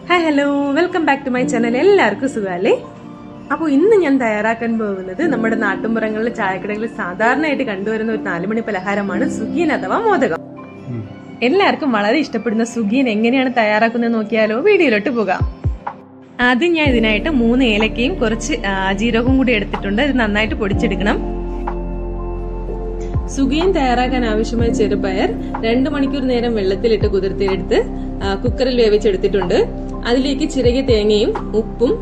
Hi hello, welcome back to my channel. എല്ലാവർക്കും സുഖമല്ലേ? അപ്പോൾ ഇന്ന് ഞാൻ തയ്യാറാക്കാൻ പോകുന്നത് നമ്മുടെ നാട്ടുമ്പുറങ്ങളിലെ ചായക്കടകളിൽ സാധാരണയായിട്ട് കണ്ടുവരുന്ന ഒരു 4 മണി പലഹാരമാണ് സുഗിയൻ അഥവാ മോദകം. എല്ലാവർക്കും വളരെ ഇഷ്ടപ്പെടുന്ന സുഗിയൻ എങ്ങനെയാണ് തയ്യാറാക്കുന്നത് നോക്കിയാലോ? വീഡിയോയിലോട്ട് പോകാം. ആദ്യം ഞാൻ ഇതിനായിട്ട് 3 ഏലക്കയും കുറച്ച് ജീരകവും കൂടി എടുത്തിട്ടുണ്ട്. ഇത് നന്നായിട്ട് പൊടിച്ചെടുക്കണം. സുഗിയൻ തയ്യാറാക്കാൻ ആവശ്യമായ ചെറുപയർ 2 മണിക്കൂർ നേരം വെള്ളത്തിലിട്ട് കുതിർത്തിയെടുത്ത് കുക്കറിൽ വേവിച്ചെടുത്തിട്ടുണ്ട്. അതിലേക്ക് ചിരകിയ തേങ്ങയും ഉപ്പും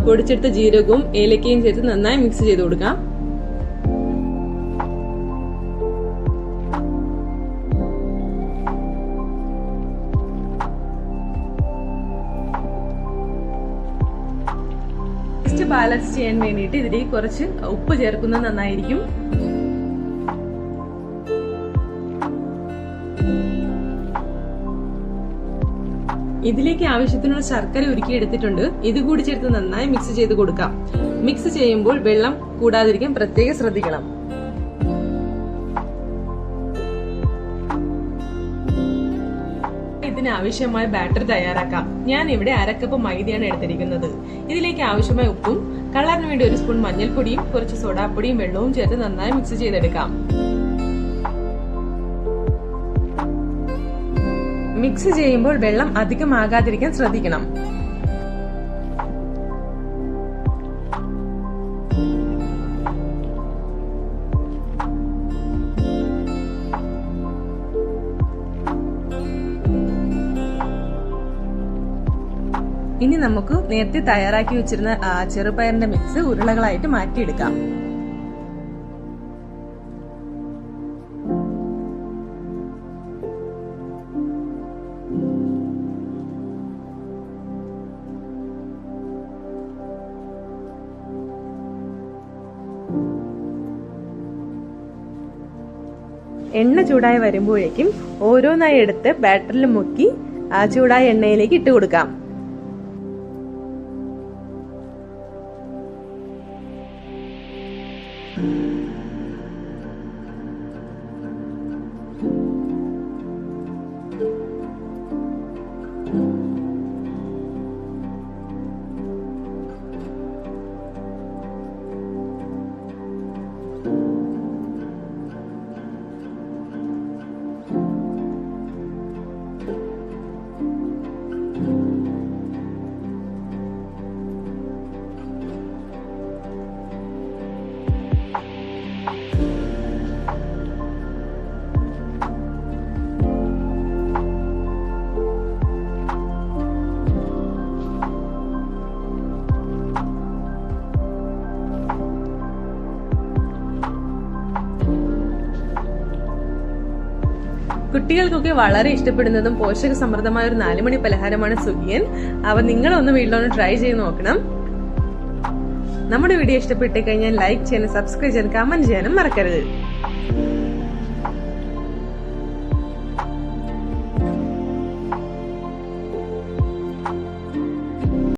പൊടിച്ചെടുത്ത ജീരകവും ഏലക്കയും ചേർത്ത് നന്നായി മിക്സ് ചെയ്ത് കൊടുക്കാം. ടേസ്റ്റ് ബാലൻസ് ചെയ്യാൻ വേണ്ടിയിട്ട് ഇതിലേക്ക് കുറച്ച് ഉപ്പ് ചേർക്കുന്നത് നന്നായിരിക്കും. ഇതിലേക്ക് ആവശ്യത്തിനുള്ള ശർക്കര ഉരുക്കി എടുത്തിട്ടുണ്ട്. ഇത് കൂടി ചേർത്ത് നന്നായി മിക്സ് ചെയ്ത് കൊടുക്കാം. മിക്സ് ചെയ്യുമ്പോൾ വെള്ളം കൂടാതിരിക്കാൻ പ്രത്യേകം ശ്രദ്ധിക്കണം. ഇതിന് ആവശ്യമായ ബാറ്റർ തയ്യാറാക്കാം. ഞാൻ ഇവിടെ 1/2 കപ്പ് മൈദയാണ് എടുത്തിരിക്കുന്നത്. ഇതിലേക്ക് ആവശ്യമായ ഉപ്പും കളറിന് വേണ്ടി 1 സ്പൂൺ മഞ്ഞൾപ്പൊടിയും കുറച്ച് സോഡാപ്പൊടിയും വെള്ളവും ചേർത്ത് നന്നായി മിക്സ് ചെയ്തെടുക്കാം. മിക്സ് ചെയ്യുമ്പോൾ വെള്ളം അധികം ആകാതിരിക്കാൻ ശ്രദ്ധിക്കണം. ഇനി നമുക്ക് നേരത്തെ തയ്യാറാക്കി വെച്ചിരുന്ന ചെറുപയറിന്റെ മിക്സ് ഉരുളകളായിട്ട് മാറ്റിയെടുക്കാം. എണ്ണ ചൂടായി വരുമ്പോഴേക്കും ഓരോന്നായി എടുത്ത് ബാറ്ററിൽ മുക്കി ചൂടായ എണ്ണയിലേക്ക് ഇട്ട് കൊടുക്കാം. കുട്ടികൾക്കൊക്കെ വളരെ ഇഷ്ടപ്പെടുന്നതും പോഷക സമൃദ്ധമായ ഒരു 4 മണി പലഹാരമാണ് സുഗിയൻ. അവ നിങ്ങളൊന്ന് വീട്ടിലൊന്ന് ട്രൈ ചെയ്ത് നോക്കണം. നമ്മുടെ വീഡിയോ ഇഷ്ടപ്പെട്ട് കഴിഞ്ഞാൽ ലൈക്ക് ചെയ്യാനും സബ്സ്ക്രൈബ് ചെയ്യാനും കമന്റ് ചെയ്യാനും മറക്കരുത്.